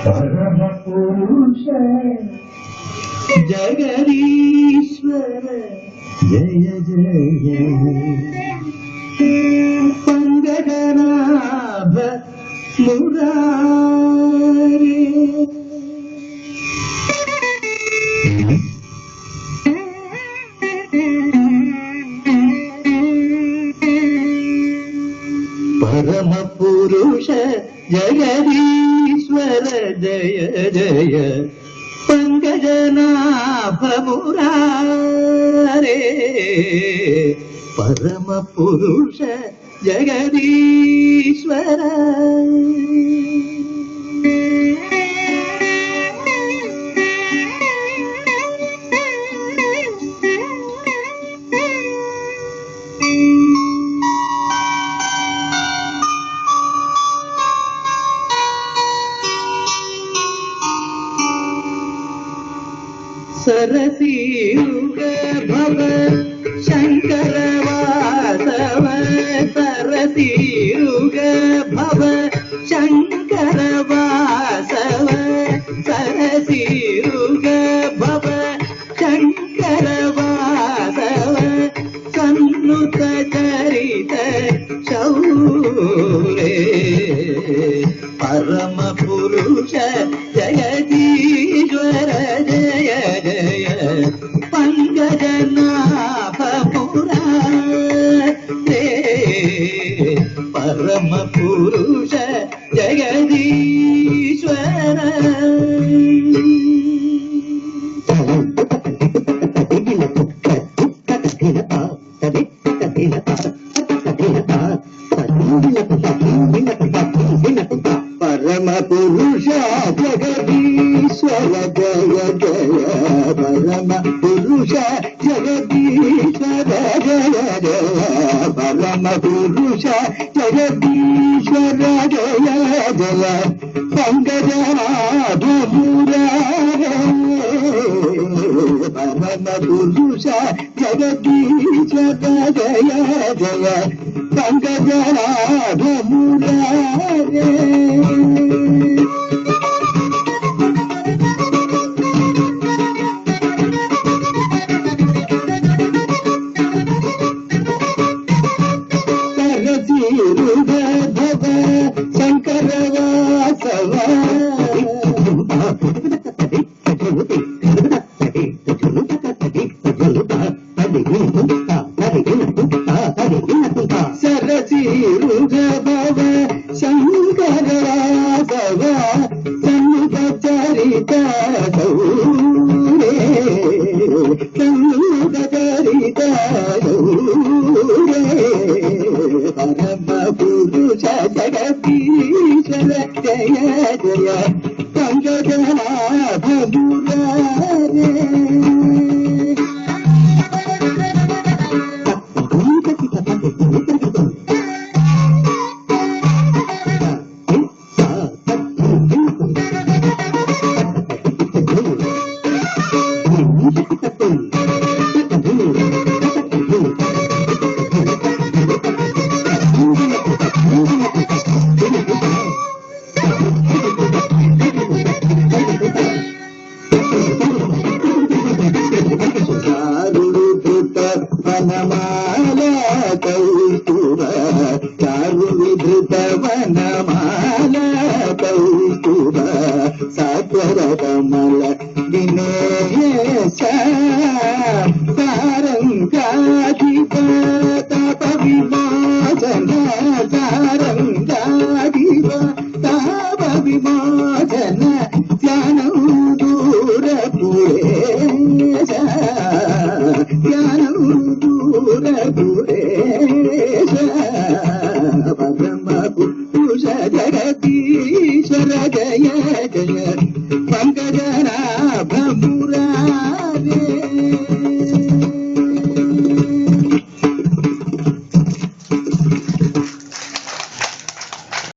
परमपुरुष जगदीश्वर जय जय पंकजनाभ मुरारे। परम पुरुष जगदीश्वर जय जय पंकजनाभ मुरारे। परम पुरुष जगदीश्वर सरसीयुग भव शंकर वासव। सरसीयुग भव शंकर वासव। सरसीयुग भव शंकर वासव। सन्नुत चरित शौरे। परम पुरुष जगदीश्वर जय जय पंकजनाभ मुरारे। परम पुरुष जगदीश्वर। परम पुरुष जगदीश्वर जय जय। परम पुरुष जगदीश्वर जय जय। परम पुरुष जगदीश्वर जय जय पंकजनाभ मुरारे। परम पुरुष जगदीश्वर जय जय पंकजनाभ मुरारे। सरसीयुग भव शंकर वासव। सरसीयुग भव शंकर वासव। सन्मुख चरित शौरे। सन्मुख चरित शौरे। परम पुरुष जगदीश्वर जय जय पंकजनाभ मुरारे। वनमाला कौस्तुभ। चारुविधृत वनमाला कौस्तुभ। सात्वर कमल दिनेश सारंगाधिप ताप विमोचन। सारंगाधिप ताप विमोचन। ध्यानं दूर पुरेश। ध्यानं दूर पुरेश। परम पुरुष जगदीश्वर जय जय पंकजना